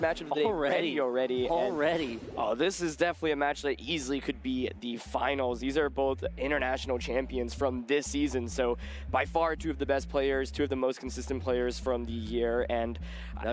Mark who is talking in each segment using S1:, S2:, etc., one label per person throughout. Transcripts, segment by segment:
S1: match of the day already. Oh, this is definitely a match that easily could be the finals. These are both international champions from this season, so by far two of the best players, two of the most consistent players from the year, and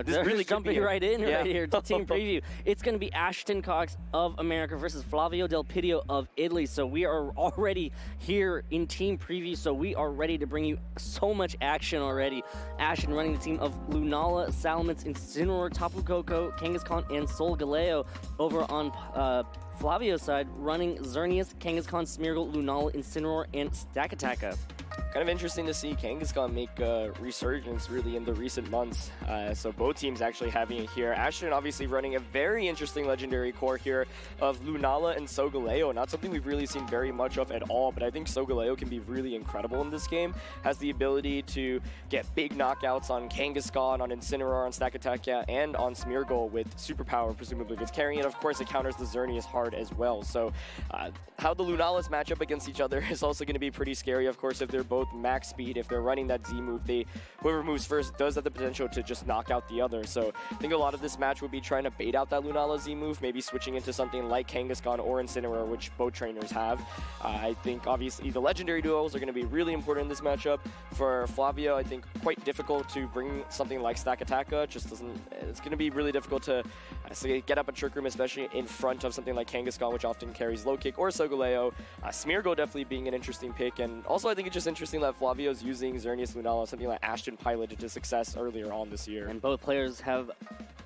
S1: this really
S2: jumping right in right here to team preview. It's going to be Ashton Cox of America versus Flavio Del Pidio of Italy. So we are already here in team preview, so we are ready to bring you so much action already. Ashton running the team of Lunala, Salamence, Incineroar, Tapu Koko, Kangaskhan, and Solgaleo. Over on Flavio's side, running Xerneas, Kangaskhan, Smeargle, Lunala, Incineroar, and Stakataka.
S1: Kind of interesting to see Kangaskhan make a resurgence really in the recent months. So both teams actually having it here. Ashton obviously running a very interesting legendary core here of Lunala and Solgaleo. Not something we've really seen very much of at all, but I think Solgaleo can be really incredible in this game. Has the ability to get big knockouts on Kangaskhan, on Incineroar, on Stakataka, and on Smeargle with superpower, presumably. If it's carrying it, of course, it counters the Xerneas hard as well. So how the Lunalas match up against each other is also going to be pretty scary, of course, if they're both max speed. If they're running that Z move, whoever moves first does have the potential to just knock out the other. So I think a lot of this match would be trying to bait out that Lunala Z move, maybe switching into something like Kangaskhan or Incineroar, which both trainers have. I think obviously the legendary duels are going to be really important in this matchup. For Flavio, I think quite difficult to bring something like Stakataka. It's going to be really difficult to get up a Trick Room, especially in front of something like Kangaskhan, which often carries low kick, or Solgaleo. Smeargle definitely being an interesting pick, and also I think it's just interesting that Flavio's using Xerneas Lunala, something like Ashton piloted to success earlier on this year.
S2: And both players have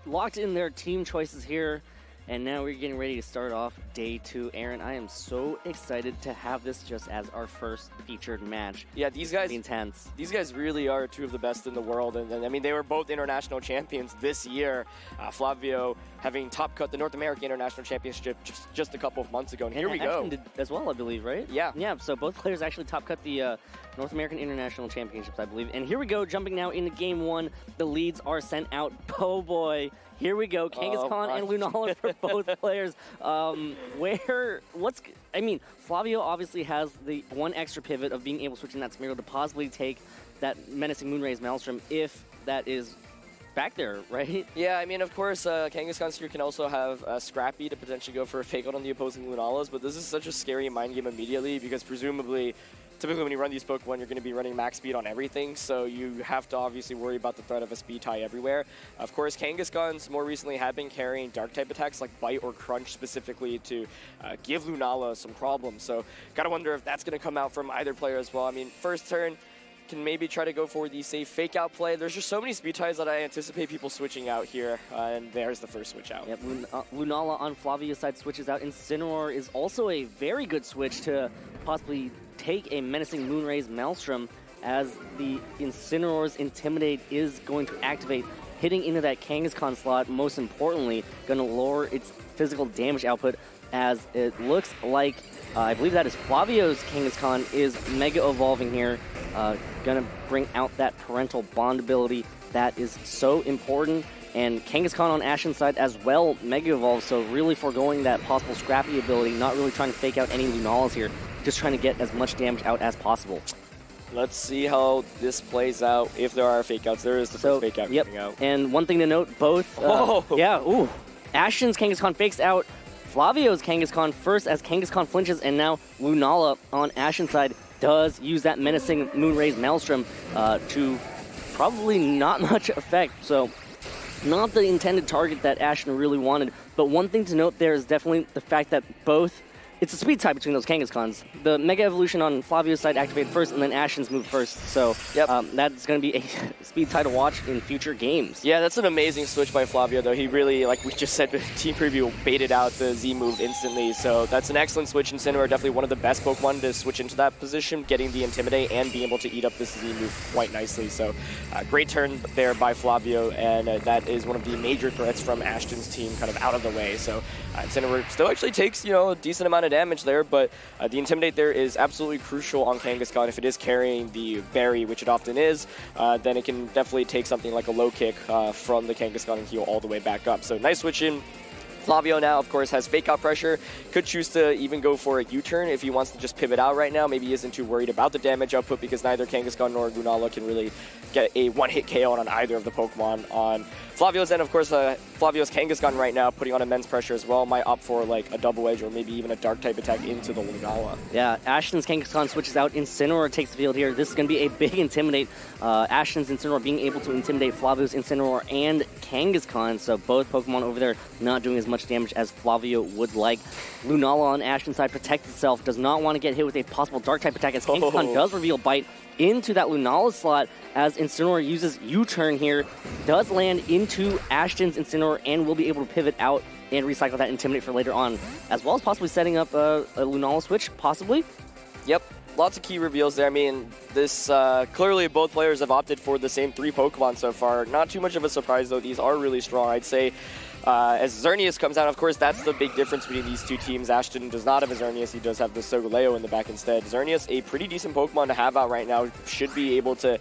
S2: locked in their team choices here. And now we're getting ready to start off day 2. Aaron, I am so excited to have this just as our first featured match.
S1: Yeah, these guys,
S2: intense.
S1: These guys really are two of the best in the world. And I mean, they were both international champions this year. Flavio having top cut the North American International Championship just a couple of months ago. And here we go.
S2: Ashton did as well, I believe, right?
S1: Yeah.
S2: Yeah, so both players actually top cut the North American International Championships, I believe. And here we go, jumping now into game 1. The leads are sent out. Oh boy. Here we go, Kangaskhan and Lunala for both players. Flavio obviously has the one extra pivot of being able to switch in that Smeargle to possibly take that menacing Moonraze Maelstrom if that is back there, right?
S1: Yeah, I mean, of course, Kangaskhan here can also have Scrappy to potentially go for a fake out on the opposing Lunalas, but this is such a scary mind game immediately because presumably, typically when you run these Pokemon, you're going to be running max speed on everything, so you have to obviously worry about the threat of a speed tie everywhere. Of course, Kangaskhan's more recently have been carrying Dark-type attacks like Bite or Crunch specifically to give Lunala some problems, so gotta wonder if that's going to come out from either player as well. I mean, first turn, can maybe try to go for the safe fake out play. There's just so many speed ties that I anticipate people switching out here, and there's the first switch out.
S2: Yep, Lunala on Flavio's side switches out. Incineroar is also a very good switch to possibly take a menacing Moonraze Maelstrom, as the Incineroar's Intimidate is going to activate, hitting into that Kangaskhan slot. Most importantly, going to lower its physical damage output, as it looks like, I believe that is Flavio's Kangaskhan is Mega Evolving here. Going to bring out that parental bond ability that is so important. And Kangaskhan on Ashton's side as well, Mega Evolve, so really foregoing that possible Scrappy ability, not really trying to fake out any Lunalas here, just trying to get as much damage out as possible.
S1: Let's see how this plays out. If there are fake outs, there is the first fake out coming out.
S2: And one thing to note, both, Ashton's Kangaskhan fakes out Flavio's Kangaskhan first as Kangaskhan flinches, and now Lunala on Ashton's side does use that menacing Moonraze Maelstrom to probably not much effect. So not the intended target that Ashton really wanted. But one thing to note there is definitely the fact that it's a speed tie between those Kangaskhans. The Mega Evolution on Flavio's side activated first, and then Ashton's moved first. So that's going to be a speed tie to watch in future games.
S1: Yeah, that's an amazing switch by Flavio, though. He really, like we just said, team preview baited out the Z move instantly. So that's an excellent switch. Incineroar definitely one of the best Pokemon to switch into that position, getting the Intimidate and being able to eat up this Z move quite nicely. So great turn there by Flavio, and that is one of the major threats from Ashton's team kind of out of the way. So Incineroar still actually takes, a decent amount of damage there, but the Intimidate there is absolutely crucial on Kangaskhan. If it is carrying the Berry, which it often is, then it can definitely take something like a low kick from the Kangaskhan and heal all the way back up. So nice switch in Flavio now, of course, has fake out pressure. Could choose to even go for a U-turn if he wants to just pivot out right now. Maybe he isn't too worried about the damage output because neither Kangaskhan nor Lunala can really get a one-hit KO on either of the Pokemon. On Flavio's end, of course, Flavio's Kangaskhan right now putting on immense pressure as well. Might opt for like a double edge or maybe even a dark type attack into the Lunala.
S2: Yeah, Ashton's Kangaskhan switches out. Incineroar takes the field here. This is going to be a big intimidate. Ashton's Incineroar being able to intimidate Flavio's Incineroar and Kangaskhan. So both Pokemon over there not doing as much damage as Flavio would like. Lunala on Ashton's side protects itself. Does not want to get hit with a possible dark type attack as Kangaskhan does reveal Bite into that Lunala slot as Incineroar uses U-turn here. Does land into Ashton's Incineroar and will be able to pivot out and recycle that Intimidate for later on, as well as possibly setting up a Lunala switch, possibly.
S1: Yep, lots of key reveals there. I mean, this clearly both players have opted for the same 3 Pokemon so far. Not too much of a surprise, though. These are really strong. I'd say as Xerneas comes out, of course, that's the big difference between these two teams. Ashton does not have a Xerneas. He does have the Solgaleo in the back instead. Xerneas, a pretty decent Pokemon to have out right now, should be able to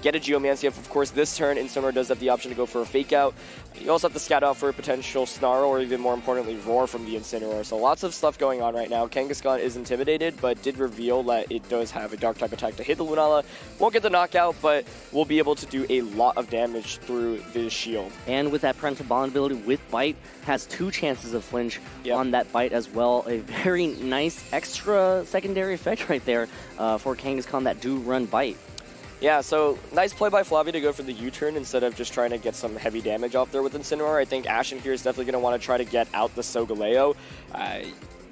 S1: get a Geomancy. Of course, this turn, Incineroar does have the option to go for a Fake Out. You also have to scout out for a potential Snarl or even more importantly, Roar from the Incineroar. So lots of stuff going on right now. Kangaskhan is intimidated, but did reveal that it does have a Dark type attack to hit the Lunala. Won't get the knockout, but will be able to do a lot of damage through the shield.
S2: And with that Parental Bond ability with Bite, has 2 chances of flinch on that Bite as well. A very nice extra secondary effect right there for Kangaskhan that do run Bite.
S1: Yeah, so nice play by Flavio to go for the U-turn instead of just trying to get some heavy damage off there with Incineroar. I think Ashton here is definitely going to want to try to get out the Solgaleo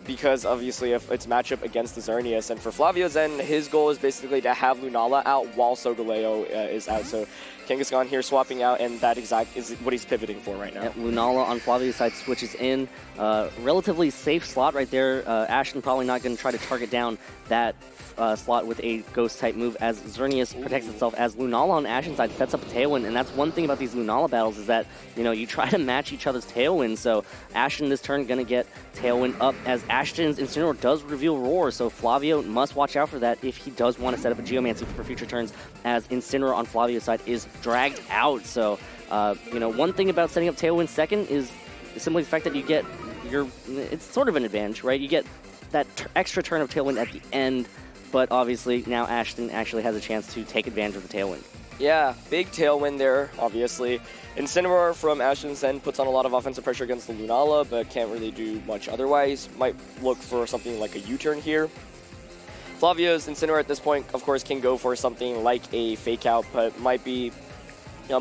S1: because obviously if it's matchup against the Xerneas. And for Flavio's end, his goal is basically to have Lunala out while Solgaleo is out. So Kangaskhan here swapping out, and that exact is what he's pivoting for right now.
S2: Lunala on Flavio's side switches in. Relatively safe slot right there. Ashton probably not going to try to target down that slot with a ghost type move as Xerneas protects itself, as Lunala on Ashton's side sets up a Tailwind. And that's one thing about these Lunala battles is that, you know, you try to match each other's Tailwind. So Ashton this turn going to get Tailwind up as Ashton's Incineroar does reveal Roar. So Flavio must watch out for that if he does want to set up a Geomancy for future turns, as Incineroar on Flavio's side is dragged out. So, you know, one thing about setting up Tailwind second is simply the fact that you get it's sort of an advantage, right? You get that extra turn of Tailwind at the end, but obviously now Ashton actually has a chance to take advantage of the Tailwind.
S1: Yeah, big Tailwind there, obviously. Incineroar from Ashton's end puts on a lot of offensive pressure against the Lunala, but can't really do much otherwise. Might look for something like a U-turn here. Flavio's Incineroar at this point, of course, can go for something like a Fake Out, but might be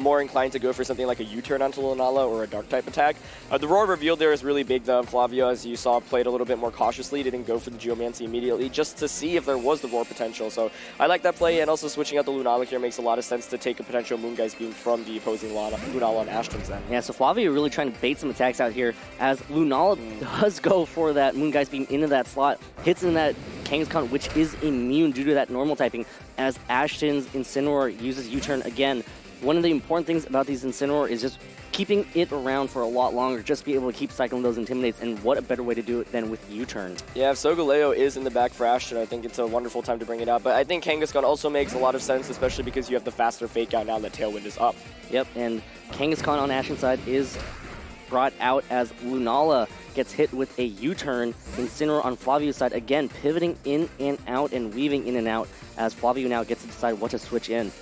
S1: more inclined to go for something like a U-turn onto Lunala or a Dark type attack. The Roar revealed there is really big though. Flavio, as you saw, played a little bit more cautiously, didn't go for the Geomancy immediately just to see if there was the Roar potential. So I like that play, and also switching out the Lunala here makes a lot of sense to take a potential Moongeist Beam from the opposing Lunala on Ashton's end.
S2: Yeah, so Flavio really trying to bait some attacks out here as Lunala does go for that Moongeist Beam into that slot, hits in that Kangaskhan, which is immune due to that normal typing, as Ashton's Incineroar uses U-turn again. One of the important things about these Incineroar is just keeping it around for a lot longer, just be able to keep cycling those Intimidates, and what a better way to do it than with U-turn.
S1: Yeah, if Solgaleo is in the back for Ashton, I think it's a wonderful time to bring it out, but I think Kangaskhan also makes a lot of sense, especially because you have the faster Fake Out now that Tailwind is up.
S2: Yep, and Kangaskhan on Ashton's side is brought out as Lunala gets hit with a U-turn. Incineroar on Flavio's side, again, pivoting in and out and weaving in and out, as Flavio now gets to decide what to switch in.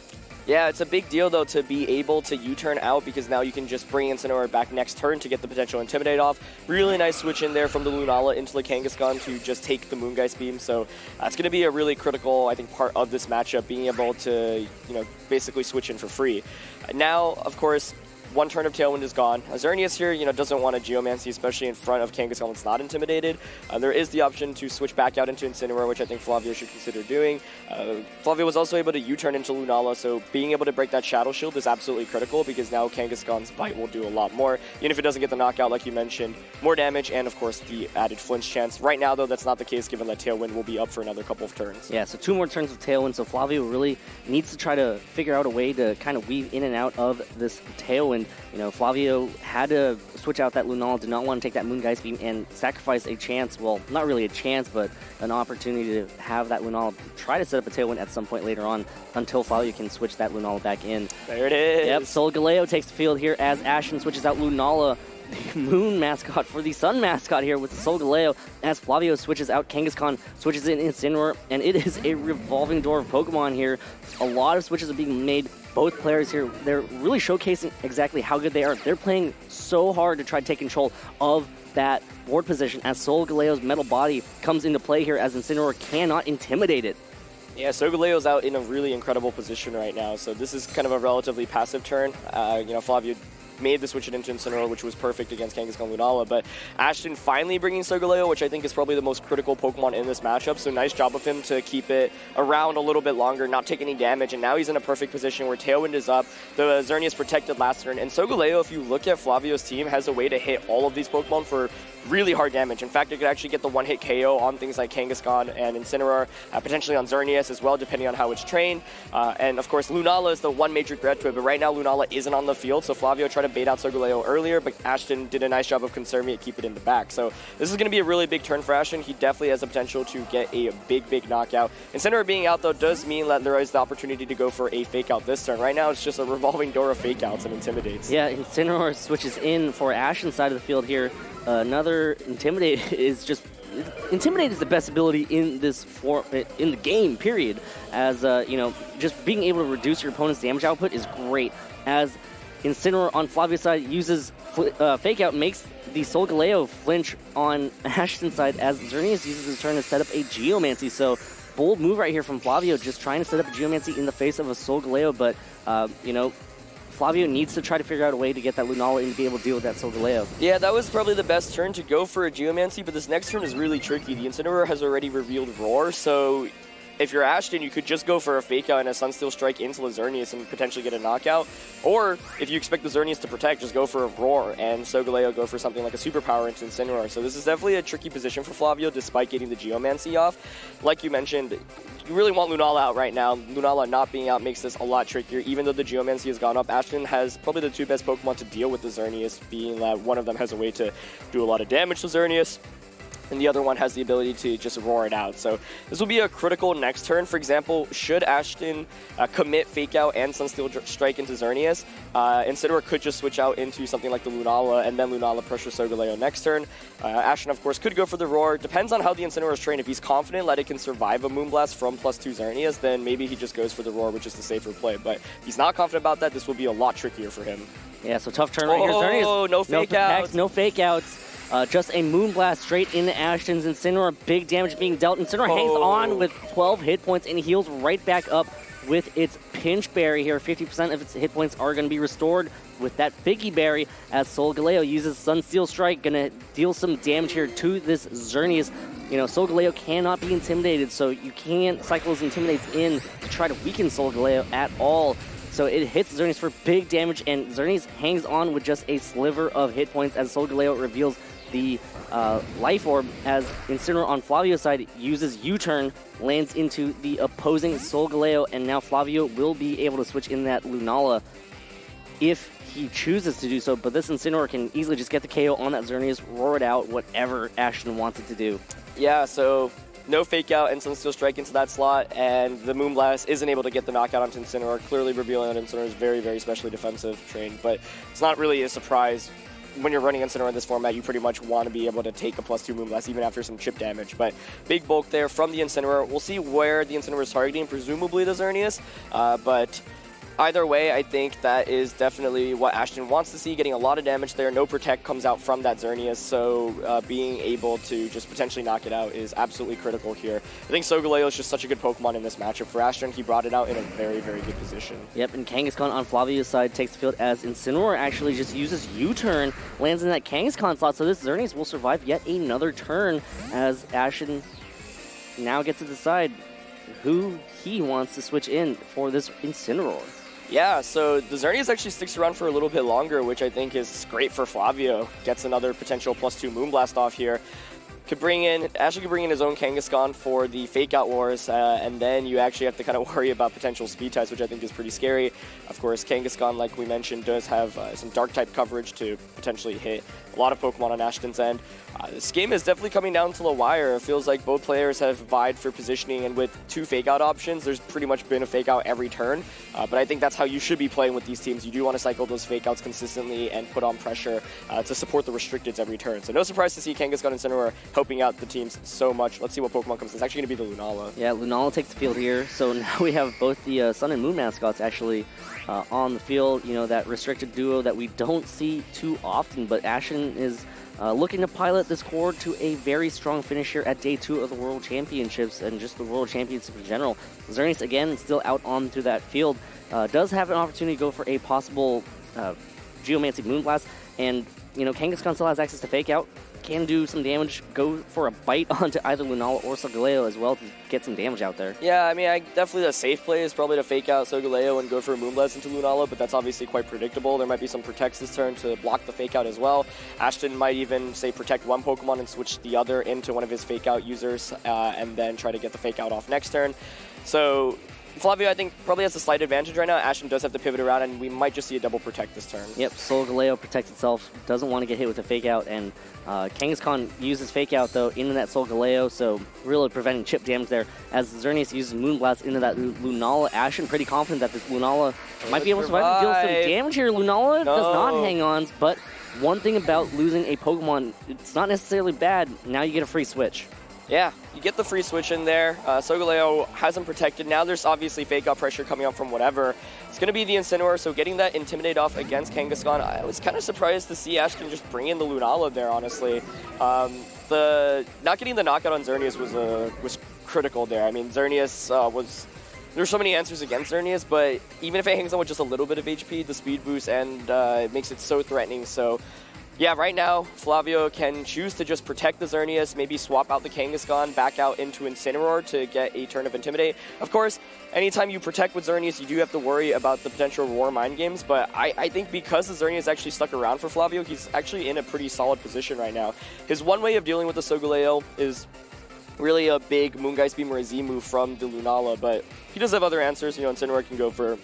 S1: Yeah, it's a big deal, though, to be able to U-turn out, because now you can just bring Incineroar back next turn to get the potential Intimidate off. Really nice switch in there from the Lunala into the Kangaskhan to just take the Moongeist Beam. So that's going to be a really critical, I think, part of this matchup, being able to, you know, basically switch in for free. Now, of course, one turn of Tailwind is gone. Xerneas here, you know, doesn't want a Geomancy, especially in front of Kangaskhan that's not intimidated. There is the option to switch back out into Incineroar, which I think Flavio should consider doing. Flavio was also able to U-turn into Lunala, so being able to break that Shadow Shield is absolutely critical, because now Kangaskhan's Bite will do a lot more. Even if it doesn't get the knockout, like you mentioned, more damage and, of course, the added flinch chance. Right now, though, that's not the case, given that Tailwind will be up for another couple of turns.
S2: Yeah, so 2 more turns of Tailwind, so Flavio really needs to try to figure out a way to kind of weave in and out of this Tailwind. You know, Flavio had to switch out that Lunala, did not want to take that Moongeist Beam and sacrifice a chance, well, not really a chance, but an opportunity to have that Lunala try to set up a Tailwind at some point later on until Flavio can switch that Lunala back in.
S1: There it is.
S2: Yep, Solgaleo takes the field here as Ashton switches out Lunala. the Moon mascot for the Sun mascot here with Solgaleo as Flavio switches out. Kangaskhan switches in Incineroar, and it is a revolving door of Pokemon here. A lot of switches are being made. Both players here, they're really showcasing exactly how good they are. They're playing so hard to try to take control of that board position as Solgaleo's metal body comes into play here as Incineroar cannot intimidate it.
S1: Yeah, Solgaleo's out in a really incredible position right now, so this is kind of a relatively passive turn. Flavio made the switch it into Incineroar, which was perfect against Kangaskhan Lunala, but Ashton finally bringing Solgaleo, which I think is probably the most critical Pokemon in this matchup, so nice job of him to keep it around a little bit longer, not take any damage, and now he's in a perfect position where Tailwind is up, the Xerneas protected last turn, and Solgaleo, if you look at Flavio's team, has a way to hit all of these Pokemon for really hard damage. In fact, it could actually get the one-hit KO on things like Kangaskhan and Incineroar, potentially on Xerneas as well, depending on how it's trained. And of course, Lunala is the one major threat to it, but right now Lunala isn't on the field, so Flavio tried to bait out Solgaleo earlier, but Ashton did a nice job of conserving it, keep it in the back. So this is going to be a really big turn for Ashton. He definitely has the potential to get a big knockout. Incineroar being out, though, does mean that there is the opportunity to go for a fake out this turn. Right now, it's just a revolving door of fake outs and intimidates.
S2: Yeah, Incineroar switches in for Ashton's side of the field here. Another Intimidate is just... Intimidate is the best ability in this in the game, period. As, just being able to reduce your opponent's damage output is great. As Incineroar on Flavio's side uses Fake Out, makes the Solgaleo flinch on Ashton's side as Xerneas uses his turn to set up a Geomancy. So, bold move right here from Flavio, just trying to set up a Geomancy in the face of a Solgaleo, but, Flavio needs to try to figure out a way to get that Lunala in to be able to deal with that Solgaleo.
S1: Yeah, that was probably the best turn to go for a Geomancy, but this next turn is really tricky. The Incineroar has already revealed Roar, so if you're Ashton, you could just go for a Fake Out and a Sunsteel Strike into the Xerneas and potentially get a knockout. Or, if you expect the Xerneas to protect, just go for a Roar, and Solgaleo go for something like a Superpower into Incineroar. So this is definitely a tricky position for Flavio, despite getting the Geomancy off. Like you mentioned, you really want Lunala out right now. Lunala not being out makes this a lot trickier. Even though the Geomancy has gone up, Ashton has probably the two best Pokemon to deal with the Xerneas, being that one of them has a way to do a lot of damage to Xerneas, and the other one has the ability to just roar it out. So this will be a critical next turn. For example, should Ashton commit Fake Out and Sunsteel Strike into Xerneas, Incineroar could just switch out into something like the Lunala, and then Lunala pressure Solgaleo next turn. Ashton, of course, could go for the Roar. Depends on how the Incineroar is trained. If he's confident that it can survive a Moonblast from +2 Xerneas, then maybe he just goes for the Roar, which is the safer play. But if he's not confident about that, this will be a lot trickier for him.
S2: Yeah, so tough turn right here. Xerneas,
S1: Oh, no Fake Outs.
S2: No Fake Outs. Just a Moonblast straight into Ashton's Incineroar. Big damage being dealt. Incineroar hangs on with 12 hit points and heals right back up with its Pinch Berry here. 50% of its hit points are going to be restored with that Figgy Berry as Solgaleo uses Sunsteel Strike. Going to deal some damage here to this Xerneas. Solgaleo cannot be intimidated, so you can't cycle those Intimidates in to try to weaken Solgaleo at all. So it hits Xerneas for big damage, and Xerneas hangs on with just a sliver of hit points as Solgaleo reveals the Life Orb, as Incineroar on Flavio's side uses U-turn, lands into the opposing Solgaleo, and now Flavio will be able to switch in that Lunala if he chooses to do so, but this Incineroar can easily just get the KO on that Xerneas, roar it out, whatever Ashton wants it to do.
S1: Yeah, so no Fake Out and Sunsteel Strike into that slot, and the Moonblast isn't able to get the knockout onto Incineroar, clearly revealing that Incineroar is very, very specially defensive trained, but it's not really a surprise. When you're running Incineroar in this format, you pretty much want to be able to take a +2 Moonblast even after some chip damage. But big bulk there from the Incineroar. We'll see where the Incineroar is targeting, presumably the Xerneas. But either way, I think that is definitely what Ashton wants to see, getting a lot of damage there. No Protect comes out from that Xerneas, so being able to just potentially knock it out is absolutely critical here. I think Solgaleo is just such a good Pokemon in this matchup for Ashton. He brought it out in a very, very good position.
S2: Yep, and Kangaskhan on Flavio's side takes the field as Incineroar actually just uses U-turn, lands in that Kangaskhan slot, so this Xerneas will survive yet another turn as Ashton now gets to decide who he wants to switch in for this Incineroar.
S1: Yeah, so the Xerneas actually sticks around for a little bit longer, which I think is great for Flavio. Gets another potential +2 Moonblast off here. Ashton could bring in his own Kangaskhan for the Fake Out Wars, and then you actually have to kind of worry about potential speed ties, which I think is pretty scary. Of course, Kangaskhan, like we mentioned, does have some Dark type coverage to potentially hit a lot of Pokemon on Ashton's end. This game is definitely coming down to the wire. It feels like both players have vied for positioning, and with 2 Fake Out options, there's pretty much been a Fake Out every turn. But I think that's how you should be playing with these teams. You do want to cycle those Fake Outs consistently and put on pressure to support the restricteds every turn. So no surprise to see Kangaskhan and Incineroar helping out the teams so much. Let's see what Pokemon comes. It's actually going to be the Lunala.
S2: Yeah, Lunala takes the field here. So now we have both the Sun and Moon mascots actually on the field. You know, that restricted duo that we don't see too often, but Ashton is looking to pilot this core to a very strong finish here at Day 2 of the World Championships and just the World Championships in general. Xerneas, again, still out onto that field. Does have an opportunity to go for a possible Geomancy Moonblast, and, you know, Kangaskhan still has access to Fake Out. Can do some damage, go for a bite onto either Lunala or Solgaleo as well to get some damage out there.
S1: Yeah, I mean, definitely the safe play is probably to Fake Out Solgaleo and go for a Moonblast into Lunala, but that's obviously quite predictable. There might be some Protects this turn to block the Fake Out as well. Ashton might even, say, protect one Pokemon and switch the other into one of his Fake Out users, and then try to get the Fake Out off next turn. So Flavio, I think, probably has a slight advantage right now. Ashton does have to pivot around, and we might just see a double protect this turn.
S2: Yep, Solgaleo protects itself, doesn't want to get hit with a Fake Out, and Kangaskhan uses Fake Out, though, into that Solgaleo, so really preventing chip damage there, as Xerneas uses Moonblast into that Lunala. Ashton pretty confident that this Lunala might be able to survive and deal some damage here. Lunala does not hang on, but one thing about losing a Pokemon, it's not necessarily bad. Now you get a free switch.
S1: Yeah, you get the free switch in there. Solgaleo hasn't protected. Now there's obviously Fake Out pressure coming up from whatever. It's going to be the Incineroar, so getting that Intimidate off against Kangaskhan, I was kind of surprised to see Ashton just bring in the Lunala there, honestly. Not getting the knockout on Xerneas was critical there. I mean, Xerneas there's so many answers against Xerneas, but even if it hangs on with just a little bit of HP, the speed boost, and it makes it so threatening. So yeah, right now, Flavio can choose to just protect the Xerneas, maybe swap out the Kangaskhan, back out into Incineroar to get a turn of Intimidate. Of course, anytime you protect with Xerneas, you do have to worry about the potential Roar Mind Games, but I think because the Xerneas actually stuck around for Flavio, he's actually in a pretty solid position right now. His one way of dealing with the Solgaleo is really a big Moongeist Beam or a Z move from the Lunala, but he does have other answers. You know, Incineroar can go for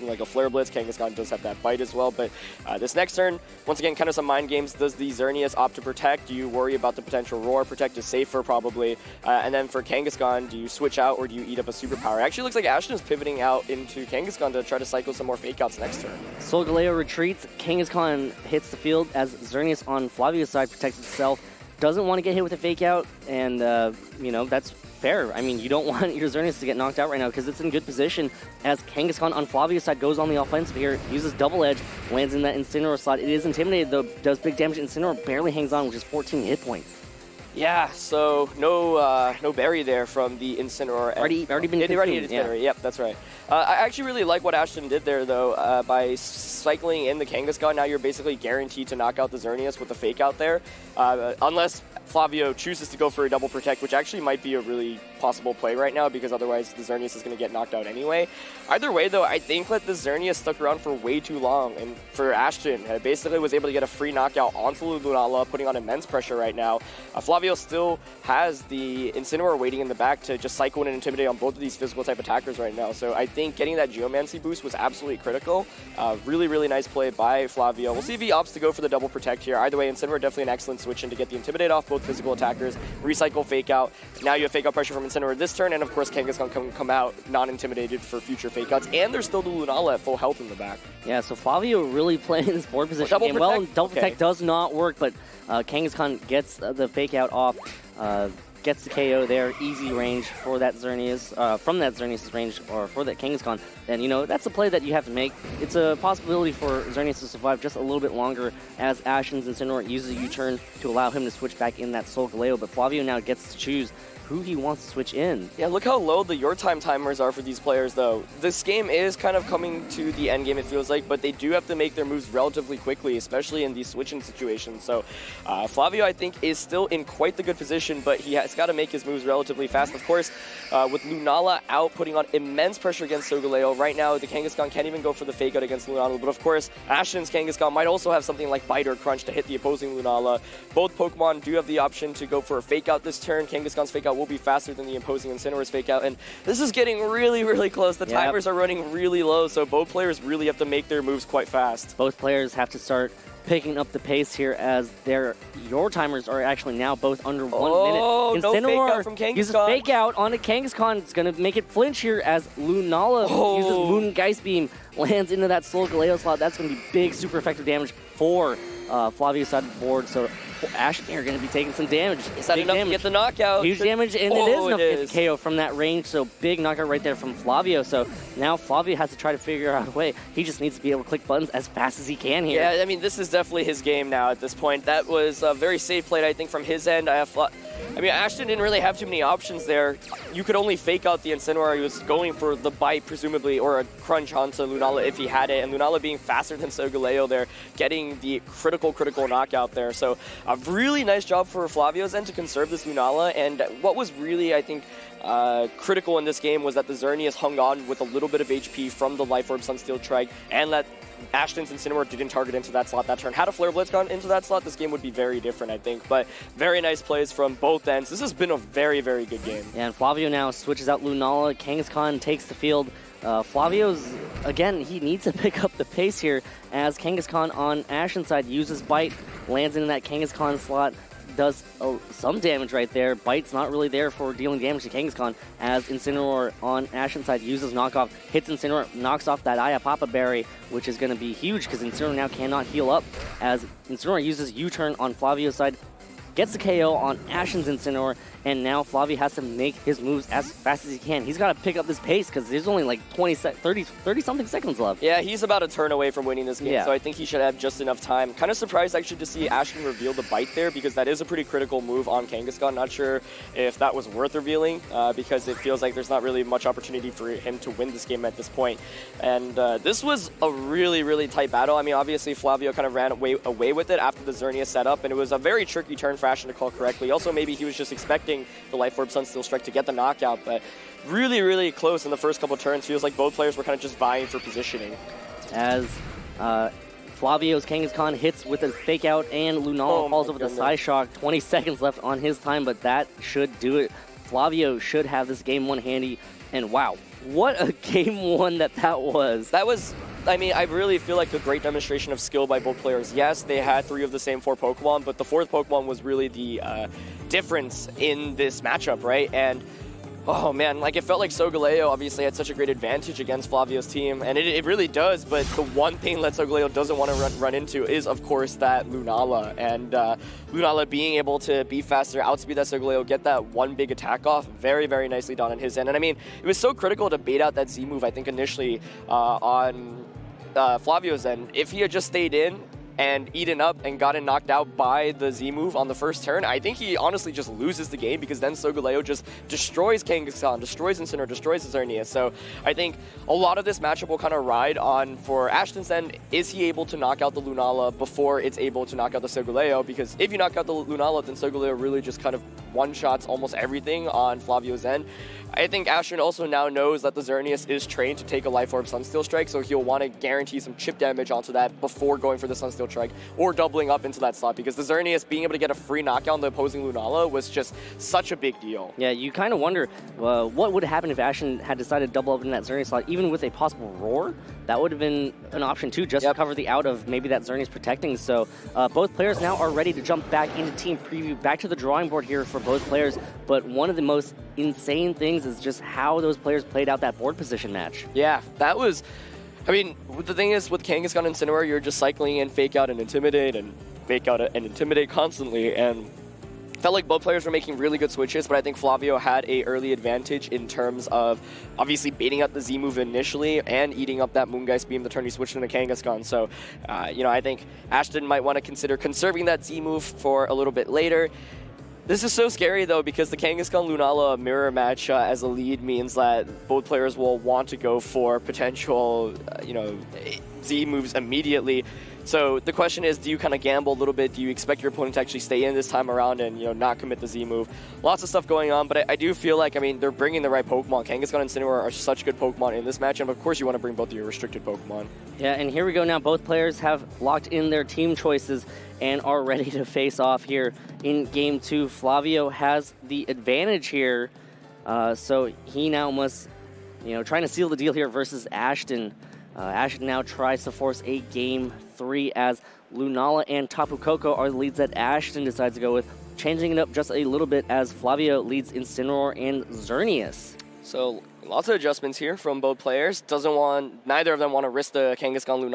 S1: like a Flare Blitz. Kangaskhan does have that bite as well, but this next turn, once again, kind of some mind games. Does the Xerneas opt to protect? Do you worry about the potential Roar? Protect is safer, probably. And then for Kangaskhan, do you switch out or do you eat up a Superpower? It actually looks like Ashton is pivoting out into Kangaskhan to try to cycle some more Fake Outs next turn.
S2: Solgaleo retreats. Kangaskhan hits the field as Xerneas on Flavio's side protects itself. Doesn't want to get hit with a Fake Out, and, you know, that's fair. I mean, you don't want your Xerneas to get knocked out right now because it's in good position as Kangaskhan on Flavio's side goes on the offensive here, uses Double Edge, lands in that Incineroar slot. It is intimidated, though, does big damage. Incineroar barely hangs on, which is 14 hit points.
S1: Yeah, so no berry there from the Incineroar.
S2: Already been consumed,
S1: already hit berry. Yep, that's right. I actually really like what Ashton did there, though. By cycling in the Kangaskhan, now you're basically guaranteed to knock out the Xerneas with the Fake Out there. Unless Flavio chooses to go for a double protect, which actually might be a really possible play right now because otherwise the Xerneas is going to get knocked out anyway. Either way, though, I think that the Xerneas stuck around for way too long, and for Ashton, basically was able to get a free knockout onto Lunala, putting on immense pressure right now. Flavio still has the Incineroar waiting in the back to just cycle in and intimidate on both of these physical type attackers right now. So I think getting that Geomancy boost was absolutely critical. Really, really nice play by Flavio. We'll see if he opts to go for the double protect here. Either way, Incineroar definitely an excellent switch in to get the Intimidate off both physical attackers, recycle Fake Out. Now you have Fake Out pressure from Incineroar this turn, and of course Kangaskhan can come out non-intimidated for future Fake Outs, and there's still the Lunala at full health in the back.
S2: Yeah, so Flavio really playing this board position game well. Double protect does not work, but Kangaskhan gets the Fake Out off, gets the KO there, easy range for that Xerneas, from that Xerneas' range, or for that Kangaskhan. And, you know, that's a play that you have to make. It's a possibility for Xerneas to survive just a little bit longer as Ashton's Incineroar uses a U-turn to allow him to switch back in that Solgaleo, but Flavio now gets to choose who he wants to switch in. Yeah,
S1: look how low the your time timers are for these players, though. This game is kind of coming to the end game, it feels like, but they do have to make their moves relatively quickly, especially in these switching situations. So Flavio, I think, is still in quite the good position, but he It's got to make his moves relatively fast. Of course, with Lunala out, putting on immense pressure against Solgaleo. Right now, the Kangaskhan can't even go for the fake out against Lunala. But of course, Ashton's Kangaskhan might also have something like Bite or Crunch to hit the opposing Lunala. Both Pokemon do have the option to go for a fake out this turn. Kangaskhan's fake out will be faster than the opposing Incineroar's fake out. And this is getting really, really close. The timers are running really low, so both players really have to make their moves quite fast.
S2: Both players have to start picking up the pace here as your timers are actually now both under 1 minute.
S1: No fake out from Kangaskhan.
S2: Uses fake out on a Kangaskhan. It's going to make it flinch here as Lunala uses Moon Geist Beam, lands into that Solgaleo slot. That's going to be big, super effective damage for Flavio's side of the board. So Ashton are going to be taking some damage.
S1: Is that enough to get the knockout?
S2: Huge damage, and it is enough to get the KO from that range. So big knockout right there from Flavio. So now Flavio has to try to figure out a way. He just needs to be able to click buttons as fast as he can here.
S1: Yeah, I mean, this is definitely his game now at this point. That was a very safe play, I think, from his end. I mean, Ashton didn't really have too many options there. You could only fake out the Incineroar. He was going for the bite, presumably, or a crunch onto Lunala if he had it. And Lunala being faster than Solgaleo there, getting the critical knockout there. So a really nice job for Flavio's end to conserve this Lunala. And what was really, I think, critical in this game was that the Xerneas hung on with a little bit of HP from the Life Orb Sunsteel Trike, and that Ashton's Incineroar didn't target into that slot that turn. Had a Flare Blitz gone into that slot, this game would be very different, I think. But very nice plays from both ends. This has been a very, very good game.
S2: Yeah, and Flavio now switches out Lunala. Kangaskhan takes the field. Flavio's, again, he needs to pick up the pace here as Kangaskhan on Ashton's side uses Bite, lands into that Kangaskhan slot, does some damage right there. Bite's not really there for dealing damage to Kangaskhan as Incineroar on Ashton's side uses knockoff, hits Incineroar, knocks off that Ayapapa berry, which is going to be huge because Incineroar now cannot heal up as Incineroar uses U-turn on Flavio's side, gets the KO on Ashton's Incineroar, and now Flavio has to make his moves as fast as he can. He's got to pick up this pace because there's only like 30-something seconds left.
S1: Yeah, he's about a turn away from winning this game, so I think he should have just enough time. Kind of surprised actually to see Ashton reveal the bite there because that is a pretty critical move on Kangaskhan. Not sure if that was worth revealing because it feels like there's not really much opportunity for him to win this game at this point. And this was a really, really tight battle. I mean, obviously Flavio kind of ran away with it after the Xerneas setup, and it was a very tricky turn for Ashton to call correctly. Also, maybe he was just expecting the Life Orb Sunsteel Strike to get the knockout, but really, really close in the first couple turns. Feels like both players were kind of just vying for positioning.
S2: As Flavio's Kangaskhan hits with a fake out and Lunala falls over the side shock. 20 seconds left on his time, but that should do it. Flavio should have this game one handy, and wow, what a game one that was.
S1: That was, I mean, I really feel like a great demonstration of skill by both players. Yes, they had 3 of the same 4 Pokemon, but the 4th Pokemon was really the difference in this matchup, right? And oh man, like it felt like Solgaleo obviously had such a great advantage against Flavio's team, and it really does, but the one thing that Solgaleo doesn't want to run into is, of course, that Lunala. And Lunala being able to be faster, outspeed that Solgaleo, get that one big attack off, very, very nicely done on his end. And I mean, it was so critical to bait out that Z move, I think, initially on Flavio's end. If he had just stayed in and eaten up and gotten knocked out by the Z move on the first turn, I think he honestly just loses the game because then Solgaleo just destroys Kangaskhan, destroys Incineroar, destroys Xerneas. So I think a lot of this matchup will kind of ride on for Ashton's end. Is he able to knock out the Lunala before it's able to knock out the Solgaleo? Because if you knock out the Lunala, then Solgaleo really just kind of one-shots almost everything on Flavio's end. I think Ashton also now knows that the Xerneas is trained to take a Life Orb Sunsteel Strike, so he'll want to guarantee some chip damage onto that before going for the Sunsteel Strike or doubling up into that slot, because the Xerneas being able to get a free knockout on the opposing Lunala was just such a big deal.
S2: Yeah, you kind of wonder what would happen if Ashton had decided to double up in that Xerneas slot, even with a possible Roar. That would have been an option too, just to cover the out of maybe that Xerneas protecting. So both players now are ready to jump back into team preview, back to the drawing board here for both players. But one of the most insane things is just how those players played out that board position match.
S1: Yeah, that was, I mean, the thing is with Kangaskhan and Incineroar, you're just cycling in fake out and intimidate and fake out and intimidate constantly, and felt like both players were making really good switches, but I think Flavio had a early advantage in terms of obviously baiting out the Z move initially and eating up that Moongeist Beam the turn he switched into Kangaskhan. So, you know, I think Ashton might want to consider conserving that Z move for a little bit later. This is so scary, though, because the Kangaskhan-Lunala mirror match as a lead means that both players will want to go for potential, you know, Z moves immediately. So the question is, do you kind of gamble a little bit? Do you expect your opponent to actually stay in this time around and, not commit the Z move? Lots of stuff going on, but I do feel like, they're bringing the right Pokemon. Kangaskhan and Incineroar are such good Pokemon in this match, and of course you want to bring both of your restricted Pokemon.
S2: Yeah, and here we go now. Both players have locked in their team choices and are ready to face off here in Game 2. Flavio has the advantage here, so he now must, trying to seal the deal here versus Ashton. Ashton now tries to force a Game 3 as Lunala and Tapu Koko are the leads that Ashton decides to go with, changing it up just a little bit as Flavio leads Incineroar and Xerneas.
S1: So lots of adjustments here from both players. Neither of them want to risk the Kangaskhan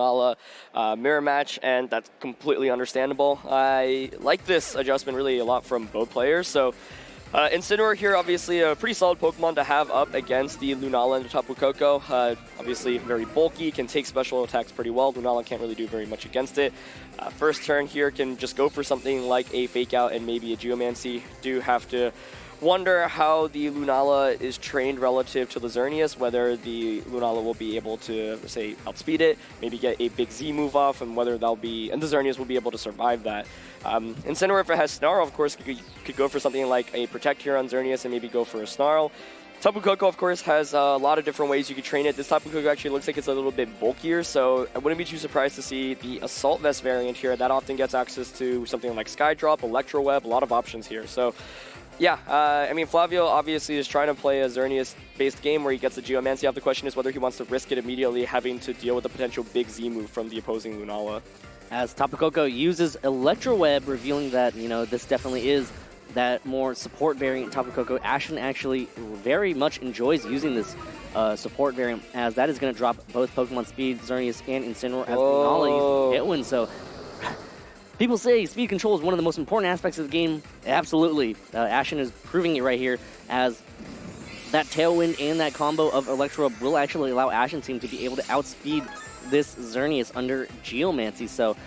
S1: Lunala mirror match, and that's completely understandable. I like this adjustment really a lot from both players. So Incineroar here, obviously a pretty solid Pokemon to have up against the Lunala and the Tapu Koko. Obviously very bulky, can take special attacks pretty well. Lunala can't really do very much against it. First turn here can just go for something like a Fake Out and maybe a Geomancy. Do have to wonder how the Lunala is trained relative to the Xerneas, whether the Lunala will be able to, say, outspeed it, maybe get a big Z move off, and whether the Xerneas will be able to survive that. Incineroar, if it has Snarl, of course, could go for something like a Protect here on Xerneas and maybe go for a Snarl. Tapu Koko, of course, has a lot of different ways you could train it. This Tapu Koko actually looks like it's a little bit bulkier, so I wouldn't be too surprised to see the Assault Vest variant here. That often gets access to something like Skydrop, Electro Web, a lot of options here. So yeah, Flavio obviously is trying to play a Xerneas-based game where he gets the Geomancy off. The question is whether he wants to risk it immediately, having to deal with the potential big Z move from the opposing Lunala.
S2: As Tapu Koko uses Electro Web, revealing that, this definitely is that more support variant Tapu Koko. Ashton actually very much enjoys using this support variant, as that is going to drop both Pokemon Speed, Xerneas, and Incineroar as Lunala uses Hitwin. So people say speed control is one of the most important aspects of the game. Absolutely. Ashton is proving it right here, as that Tailwind and that combo of Electro will actually allow Ashton's team to be able to outspeed this Xerneas under Geomancy. So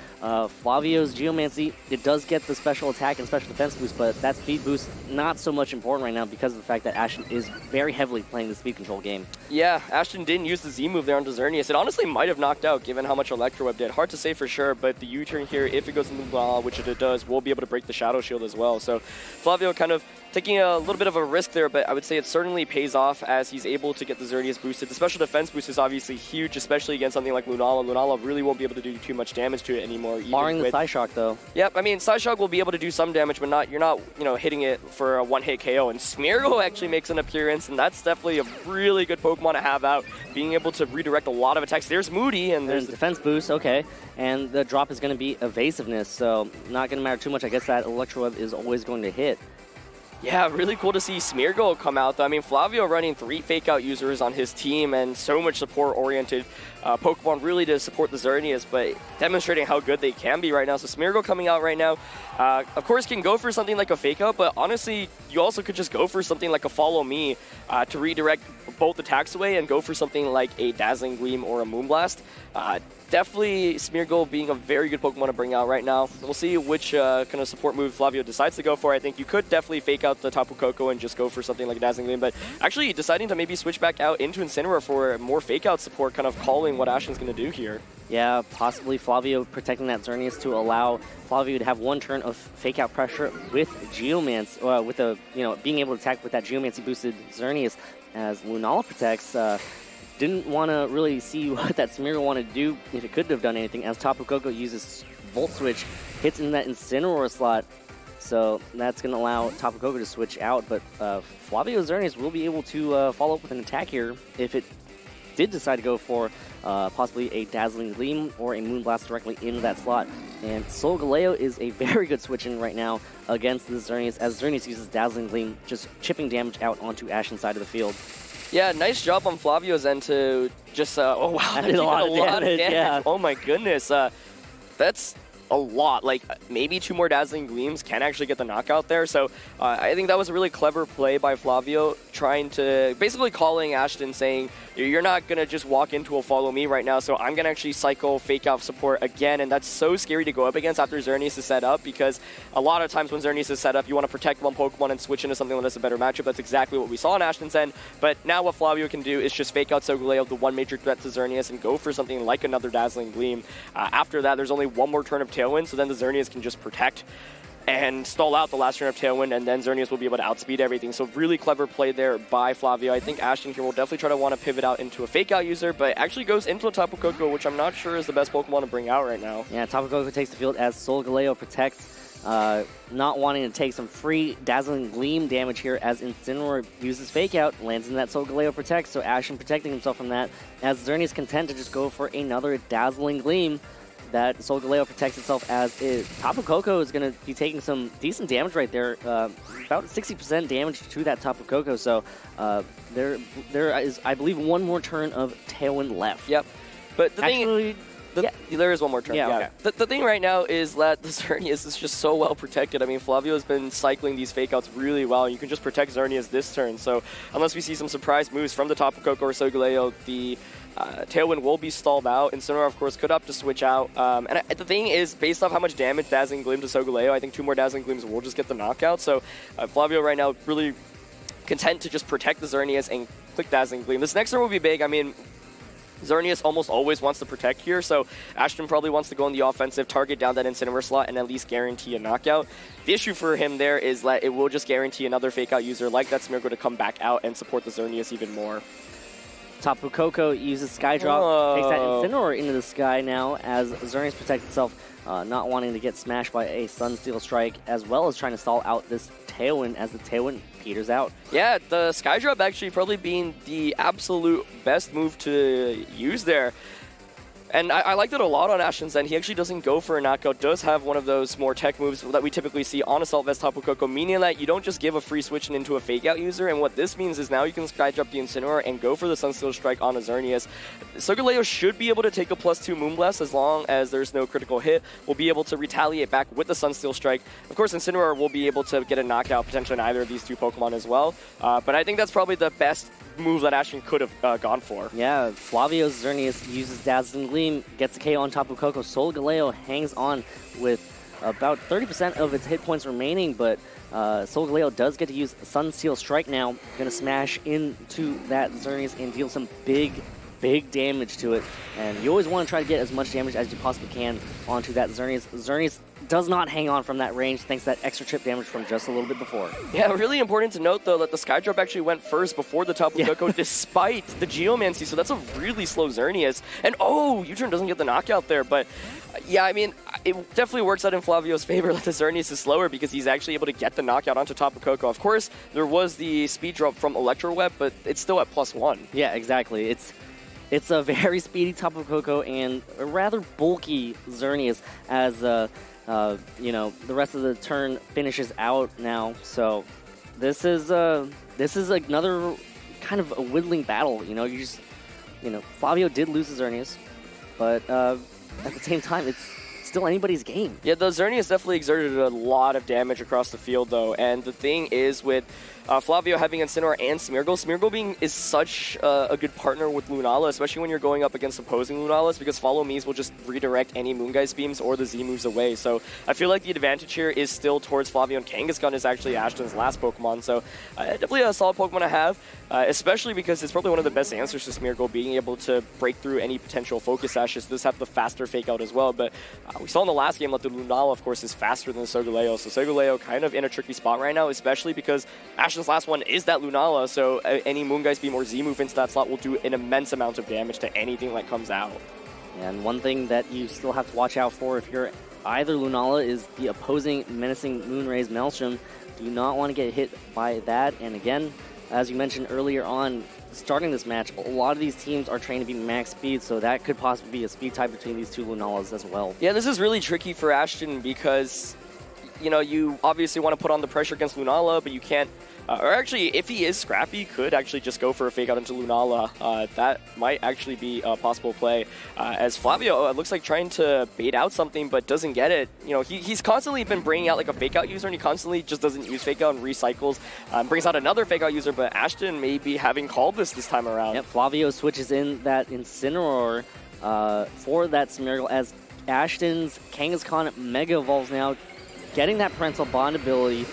S2: Flavio's Geomancy, it does get the special attack and special defense boost, but that speed boost not so much important right now because of the fact that Ashton is very heavily playing the speed control game.
S1: Yeah, Ashton didn't use the Z move there onto Xerneas. It honestly might have knocked out given how much Electro Web did. Hard to say for sure, but the U-turn here, if it goes into Lunala, which it does, will be able to break the Shadow Shield as well. So Flavio kind of taking a little bit of a risk there, but I would say it certainly pays off as he's able to get the Xerneas boosted. The special defense boost is obviously huge, especially against something like Lunala. Lunala really won't be able to do too much damage to it anymore.
S2: Barring the Psyshock, though.
S1: Yep, Psyshock will be able to do some damage, but you're not hitting it for a one-hit KO. And Smeargle actually makes an appearance, and that's definitely a really good Pokemon to have out, being able to redirect a lot of attacks. There's Moody, and there's
S2: defense boost, okay. And the drop is going to be evasiveness, so not going to matter too much. I guess that Electro Web is always going to hit.
S1: Yeah, really cool to see Smeargle come out, though. Flavio running 3 Fake-Out users on his team and so much support-oriented Pokemon really to support the Xerneas, but demonstrating how good they can be right now. So Smeargle coming out right now, of course, can go for something like a Fake-Out, but honestly, you also could just go for something like a Follow Me to redirect both attacks away and go for something like a Dazzling Gleam or a Moonblast. Definitely Smeargle being a very good Pokemon to bring out right now. We'll see which kind of support move Flavio decides to go for. I think you could definitely Fake Out the Tapu Koko and just go for something like a Dazzling Gleam, but actually deciding to maybe switch back out into Incineroar for more Fake Out support, kind of calling what Ashton's going to do here.
S2: Yeah, possibly Flavio protecting that Xerneas to allow Flavio to have one turn of Fake Out pressure with Geomancy, with a being able to attack with that Geomancy boosted Xerneas, as Lunala protects. Didn't want to really see what that Smeargle wanted to do if it couldn't have done anything, as Tapu Koko uses Volt Switch, hits in that Incineroar slot. So that's going to allow Tapu Koko to switch out, but Flavio Xerneas will be able to follow up with an attack here if it did decide to go for possibly a Dazzling Gleam or a Moonblast directly into that slot. And Solgaleo is a very good switch-in right now against the Xerneas, as Xerneas uses Dazzling Gleam, just chipping damage out onto Ashton's side of the field.
S1: Yeah, nice job on Flavio's end to just, oh wow,
S2: that did a lot of damage. Yeah.
S1: Oh my goodness. That's a lot. Like, maybe 2 more Dazzling Gleams can actually get the knockout there. So I think that was a really clever play by Flavio, trying to basically calling Ashton, saying, you're not going to just walk into a follow me right now, so I'm going to actually cycle Fake Out support again, and that's so scary to go up against after Xerneas is set up, because a lot of times when Xerneas is set up, you want to protect one Pokemon and switch into something that's a better matchup. That's exactly what we saw on Ashton's end, but now what Flavio can do is just Fake Out Solgaleo, the one major threat to Xerneas, and go for something like another Dazzling Gleam. After that, there's only one more turn of Tailwind, so then the Xerneas can just protect and stall out the last turn of Tailwind, and then Xerneas will be able to outspeed everything. So really clever play there by Flavio. I think Ashton here will definitely try to want to pivot out into a Fake Out user, but actually goes into a Tapu Koko, which I'm not sure is the best Pokemon to bring out right now.
S2: Yeah, Tapu Koko takes the field as Solgaleo protects, not wanting to take some free Dazzling Gleam damage here as Incineroar uses Fake Out, lands in that Solgaleo protects, so Ashton protecting himself from that, as Xerneas content to just go for another Dazzling Gleam. That Solgaleo protects itself as Tapu Koko is going to be taking some decent damage right there, about 60% damage to that Tapu Koko. So there is, I believe, one more turn of Tailwind left.
S1: Yep, but the thing, there is one more turn.
S2: Yeah.
S1: Okay. The thing right now is that the Xerneas is just so well protected. I mean, Flavio has been cycling these Fake Outs really well. You can just protect Xerneas this turn. So unless we see some surprise moves from the Tapu Koko or Solgaleo, the Tailwind will be stalled out. Incineroar, of course, could opt to switch out. And the thing is, based off how much damage Dazzling Gleam to Solgaleo, I think 2 more Dazzling Gleams will just get the knockout. So Flavio right now really content to just protect the Xerneas and click Dazzling Gleam. This next turn will be big. I mean, Xerneas almost always wants to protect here, so Ashton probably wants to go in the offensive, target down that Incineroar slot, and at least guarantee a knockout. The issue for him there is that it will just guarantee another Fake Out user like that Smeargle to come back out and support the Xerneas even more.
S2: Tapu Koko uses Sky Drop, takes that Incineroar into the sky now as Xerneas protects itself, not wanting to get smashed by a Sunsteel Strike, as well as trying to stall out this Tailwind as the Tailwind peters out.
S1: Yeah, the Sky Drop actually probably being the absolute best move to use there. And I liked it a lot on Ashton's end. He actually doesn't go for a knockout, does have one of those more tech moves that we typically see on Assault Vest Tapu Koko, meaning that you don't just give a free switch into a Fake Out user, and what this means is now you can Sky Drop the Incineroar and go for the Sunsteel Strike on a Xerneas. Solgaleo should be able to take a +2 Moonblast as long as there's no critical hit. We'll be able to retaliate back with the Sunsteel Strike. Of course, Incineroar will be able to get a knockout potentially on either of these 2 Pokemon as well, but I think that's probably the best move that Ashton could have gone for.
S2: Yeah, Flavio's Xerneas uses Dazzling Gleam, gets a KO on Tapu Koko. Solgaleo hangs on with about 30% of its hit points remaining, but Solgaleo does get to use Sunsteel Strike now. Going to smash into that Xerneas and deal some big damage to it. And you always want to try to get as much damage as you possibly can onto that Xerneas. Xerneas does not hang on from that range thanks to that extra chip damage from just a little bit before.
S1: Yeah, really important to note, though, that the Sky Drop actually went first before the Tapu Koko despite the Geomancy, so that's a really slow Xerneas. And, U-turn doesn't get the knockout there, but yeah, I mean, it definitely works out in Flavio's favor that the Xerneas is slower because he's actually able to get the knockout onto Tapu Koko. Of course, there was the speed drop from Electro Web, but it's still at +1.
S2: Yeah, exactly. It's a very speedy Tapu Koko and a rather bulky Xerneas as the rest of the turn finishes out now. So this is another kind of a whittling battle. Flavio did lose his Xerneas, but at the same time, it's still anybody's game. Yeah, the Xerneas definitely exerted a lot of damage across the field, though. And the thing is with Flavio having Incineroar and Smeargle is such a good partner with Lunala, especially when you're going up against opposing Lunalas, because Follow Me's will just redirect any Moongeist beams or the Z moves away. So I feel like the advantage here is still towards Flavio, and Kangaskhan is actually Ashton's last Pokemon. So definitely a solid Pokemon to have, especially because it's probably one of the best answers to Smeargle, being able to break through any potential Focus Ashes. Does have the faster Fake Out as well, but we saw in the last game that the Lunala, of course, is faster than the Solgaleo. So Solgaleo kind of in a tricky spot right now, especially because Ashton's last one is that Lunala, so any Moongeist Beam or Z move into that slot will do an immense amount of damage to anything that comes out. And one thing that you still have to watch out for if you're either Lunala is the opposing Menacing Moonrays Maelstrom. Do not want to get hit by that. And again, as you mentioned earlier on, starting this match, a lot of these teams are trained to be max speed, so that could possibly be a speed tie between these two Lunalas as well. Yeah, this is really tricky for Ashton because, you obviously want to put on the pressure against Lunala, but you can't
S1: Or actually, if he is Scrappy, could actually just go for a fake out into Lunala. That might actually be a possible play. As Flavio looks like trying to bait out something, but doesn't get it. You know, he's constantly been bringing out like a fake out user, and he constantly just doesn't use fake out and recycles. Brings out another fake out user, but Ashton may be having called this time around.
S2: Yep, Flavio switches in that Incineroar for that Smeargle as Ashton's Kangaskhan Mega Evolves now, getting that parental bond ability.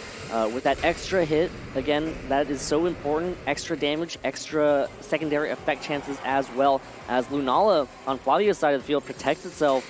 S2: With that extra hit, again, that is so important. Extra damage, extra secondary effect chances as well. As Lunala on Flavio's side of the field protects itself.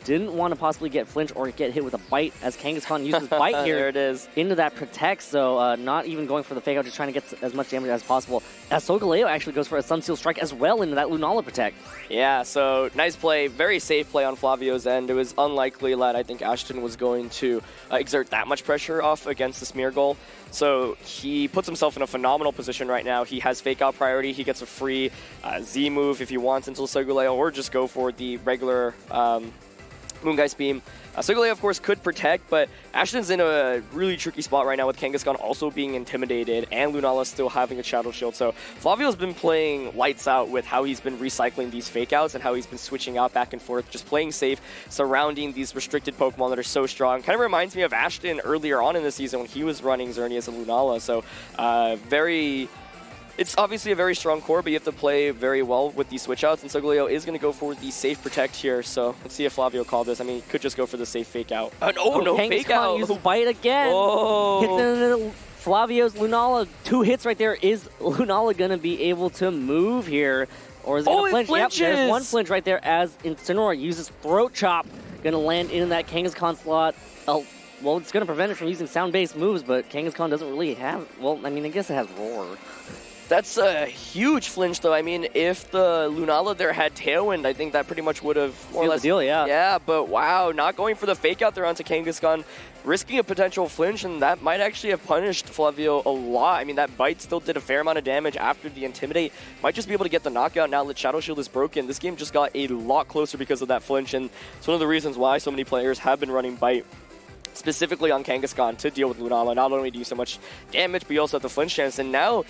S2: Didn't want to possibly get flinch or get hit with a bite as Kangaskhan uses bite here
S1: there it is.
S2: Into that protect, so not even going for the fake out, just trying to get as much damage as possible. As Solgaleo actually goes for a Sunseal Strike as well into that Lunala protect.
S1: Yeah, so nice play, very safe play on Flavio's end. It was unlikely that I think Ashton was going to exert that much pressure off against the Smeargle. So he puts himself in a phenomenal position right now. He has fake out priority. He gets a free Z move if he wants into Solgaleo, or just go for the regular Moongeist Beam. Solgaleo, of course, could protect, but Ashton's in a really tricky spot right now with Kangaskhan also being intimidated and Lunala still having a Shadow Shield. So Flavio's been playing lights out with how he's been recycling these fake outs and how he's been switching out back and forth, just playing safe, surrounding these restricted Pokemon that are so strong. Kind of reminds me of Ashton earlier on in the season when he was running Xerneas and Lunala. So it's obviously a very strong core, but you have to play very well with these switch outs, and Solgaleo is going to go for the safe protect here, so let's see if Flavio called this. I mean, he could just go for the safe fake out. No fake out!
S2: Uses bite again!
S1: Oh.
S2: Hits into Flavio's Lunala. 2 hits right there. Is Lunala going to be able to move here? Or is it going to flinch? Yep, there's one flinch right there as Incineroar uses Throat Chop. Going to land in that Kangaskhan slot. Oh, well, it's going to prevent it from using sound-based moves, but Kangaskhan doesn't really have... Well, I mean, I guess it has Roar.
S1: That's a huge flinch, though. I mean, if the Lunala there had Tailwind, I think that pretty much would have more or less...
S2: the deal, yeah.
S1: Yeah, but wow, not going for the fake out there onto Kangaskhan, risking a potential flinch, and that might actually have punished Flavio a lot. I mean, that bite still did a fair amount of damage after the Intimidate. Might just be able to get the knockout now that Shadow Shield is broken. This game just got a lot closer because of that flinch, and it's one of the reasons why so many players have been running bite specifically on Kangaskhan to deal with Lunala. Not only do you so much damage, but you also have the flinch chance, and now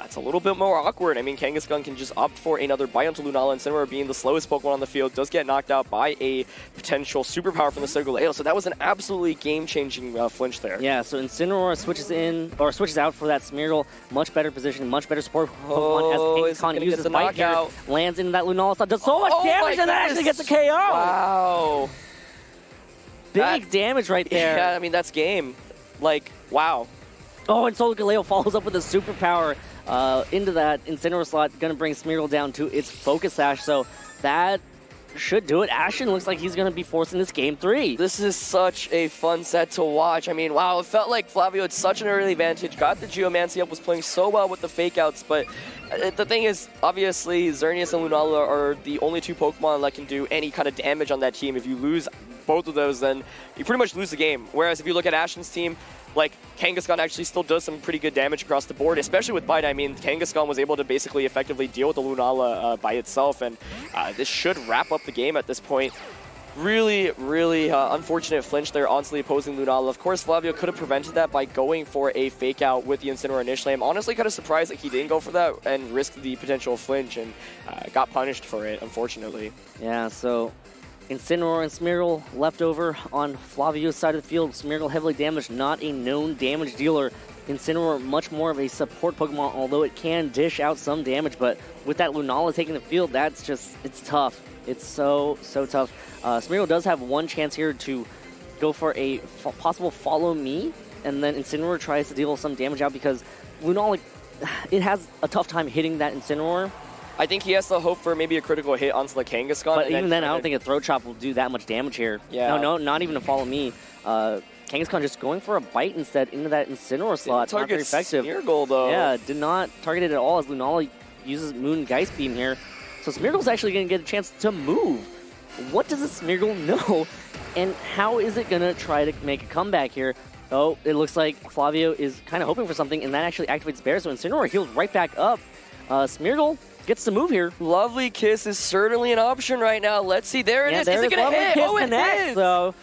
S1: it's a little bit more awkward. I mean, Kangaskhan can just opt for another bite onto Lunala, and Incineroar being the slowest Pokemon on the field does get knocked out by a potential superpower from the Solgaleo. So that was an absolutely game-changing flinch there.
S2: Yeah, so Incineroar switches out for that Smeargle. Much better position, much better support Pokemon as Kangaskhan uses bite here, lands into that Lunala slot, does so much damage, and that actually gets a KO!
S1: Wow.
S2: Big damage right there.
S1: Yeah, I mean, that's game. Like, wow.
S2: Oh, and Solgaleo follows up with a superpower into that Incineroar slot, going to bring Smeargle down to its Focus Sash, so that should do it. Ashton looks like he's going to be forcing this game 3.
S1: This is such a fun set to watch. I mean, wow, it felt like Flavio had such an early advantage, got the Geomancy up, was playing so well with the fake outs, but the thing is, obviously, Xerneas and Lunala are the only 2 Pokemon that can do any kind of damage on that team. If you lose both of those, then you pretty much lose the game. Whereas if you look at Ashton's team, like, Kangaskhan actually still does some pretty good damage across the board, especially with Bite. I mean, Kangaskhan was able to basically effectively deal with the Lunala by itself, and this should wrap up the game at this point. Really, really unfortunate flinch there onto the opposing Lunala. Of course, Flavio could have prevented that by going for a fake out with the Incineroar initially. I'm honestly kind of surprised that he didn't go for that and risked the potential flinch and got punished for it, unfortunately.
S2: Yeah, so Incineroar and Smeargle left over on Flavio's side of the field. Smeargle heavily damaged, not a known damage dealer. Incineroar much more of a support Pokemon, although it can dish out some damage, but with that Lunala taking the field, that's just, it's tough. It's so tough. Smeargle does have one chance here to go for a possible follow me, and then Incineroar tries to deal some damage out because Lunala, it has a tough time hitting that Incineroar.
S1: I think he has to hope for maybe a critical hit onto the Kangaskhan.
S2: But even then, I don't think a Throat Chop will do that much damage here.
S1: Yeah.
S2: No, not even a follow me. Kangaskhan just going for a bite instead into that Incineroar slot. Not very effective.
S1: Smeargle, though.
S2: Yeah, did not target it at all as Lunala uses Moongeist Beam here. So Smeargle's actually going to get a chance to move. What does a Smeargle know? And how is it going to try to make a comeback here? Oh, it looks like Flavio is kind of hoping for something, and that actually activates Bear, so Incineroar heals right back up. Smeargle gets to move here.
S1: Lovely Kiss is certainly an option right now. Let's see. There it is. Is it going to hit?
S2: Oh, it hit! So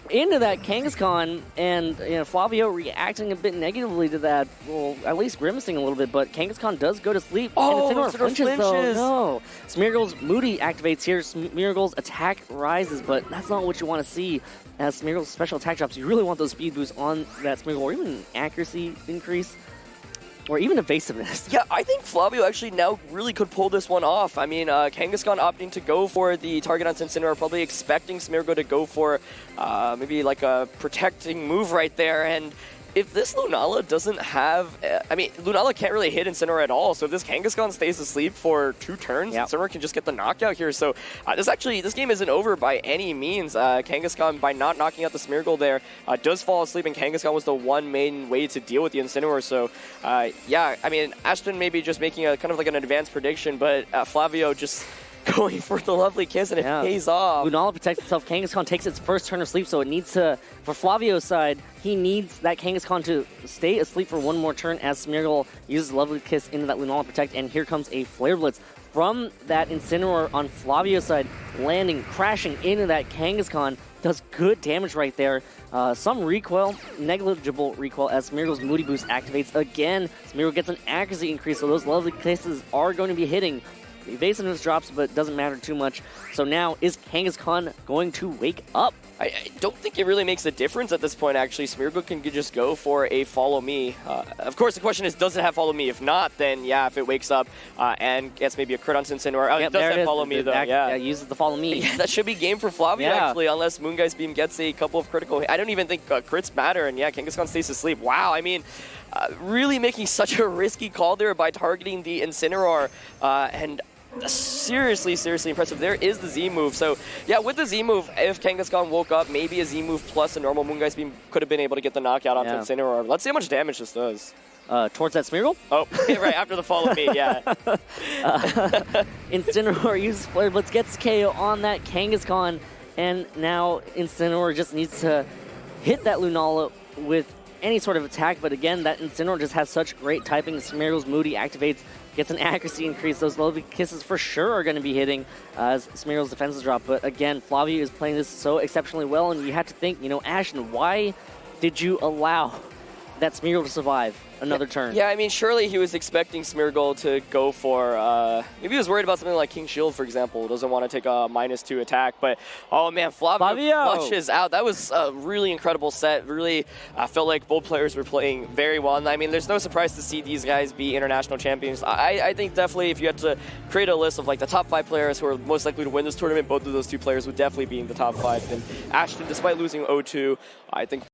S2: into that Kangaskhan, and Flavio reacting a bit negatively to that. Well, at least grimacing a little bit, but Kangaskhan does go to sleep.
S1: Oh,
S2: and
S1: flinches.
S2: though. No. Smeargle's Moody activates here. Smeargle's attack rises, but that's not what you want to see. As Smeargle's special attack drops, you really want those speed boosts on that Smeargle, or even accuracy increase. Or even evasiveness.
S1: Yeah, I think Flavio actually now really could pull this one off. I mean, Kangaskhan opting to go for the target on Cincinnati, probably expecting Smeargle to go for maybe like a protecting move right there. And if this Lunala doesn't have... I mean, Lunala can't really hit Incineroar at all, so if this Kangaskhan stays asleep for 2 turns, Incineroar can just get the knockout here. So this game isn't over by any means. Kangaskhan, by not knocking out the Smeargle there, does fall asleep, and Kangaskhan was the one main way to deal with the Incineroar. So, yeah, I mean, Ashton maybe just making a kind of like an advanced prediction, but Flavio just... going for the lovely kiss, and it pays off.
S2: Lunala protects itself. Kangaskhan takes its first turn of sleep, so it needs to, for Flavio's side, he needs that Kangaskhan to stay asleep for one more turn as Smeargle uses lovely kiss into that Lunala protect, and here comes a Flare Blitz from that Incineroar on Flavio's side, landing, crashing into that Kangaskhan. Does good damage right there. Some recoil, negligible recoil, as Smeargle's Moody Boost activates again. Smeargle gets an accuracy increase, so those lovely kisses are going to be hitting. Evasiveness drops, but doesn't matter too much. So now, is Kangaskhan going to wake up?
S1: I don't think it really makes a difference at this point, actually. Smeargle can just go for a follow me. Of course, the question is, does it have follow me? If not, then yeah, if it wakes up and gets maybe a crit on Cincinnati, it does have follow me, though. Yeah,
S2: uses the follow me.
S1: Yeah, that should be game for Flavio, actually, unless Moongeist Beam gets a couple of critical hits. I don't even think crits matter, and yeah, Kangaskhan stays asleep. Wow, I mean, really making such a risky call there by targeting the Incineroar, and seriously impressive. There is the Z move. So yeah, with the Z move, if Kangaskhan woke up, maybe a Z move plus a normal Moongeist Beam could have been able to get the knockout onto Incineroar. Let's see how much damage this does.
S2: Towards that Smeargle?
S1: Oh, right, after the follow me, yeah.
S2: Incineroar uses Flare Blitz, gets KO on that Kangaskhan, and now Incineroar just needs to hit that Lunala with any sort of attack, but again, that Incineroar just has such great typing. Smeargle's Moody activates, gets an accuracy increase. Those lovely kisses for sure are going to be hitting as Smeargle's defenses drop. But again, Flavio is playing this so exceptionally well, and you have to think, Ashton, why did you allow that Smeargle to survive another turn?
S1: Yeah, I mean, surely he was expecting Smeargle to go for, maybe he was worried about something like King Shield, for example. Doesn't want to take a -2 attack, but, oh man, Flavio flushes out. That was a really incredible set. Really felt like both players were playing very well. And I mean, there's no surprise to see these guys be international champions. I think definitely if you had to create a list of like the top 5 players who are most likely to win this tournament, both of those 2 players would definitely be in the top 5. And Ashton, despite losing 0-2, I think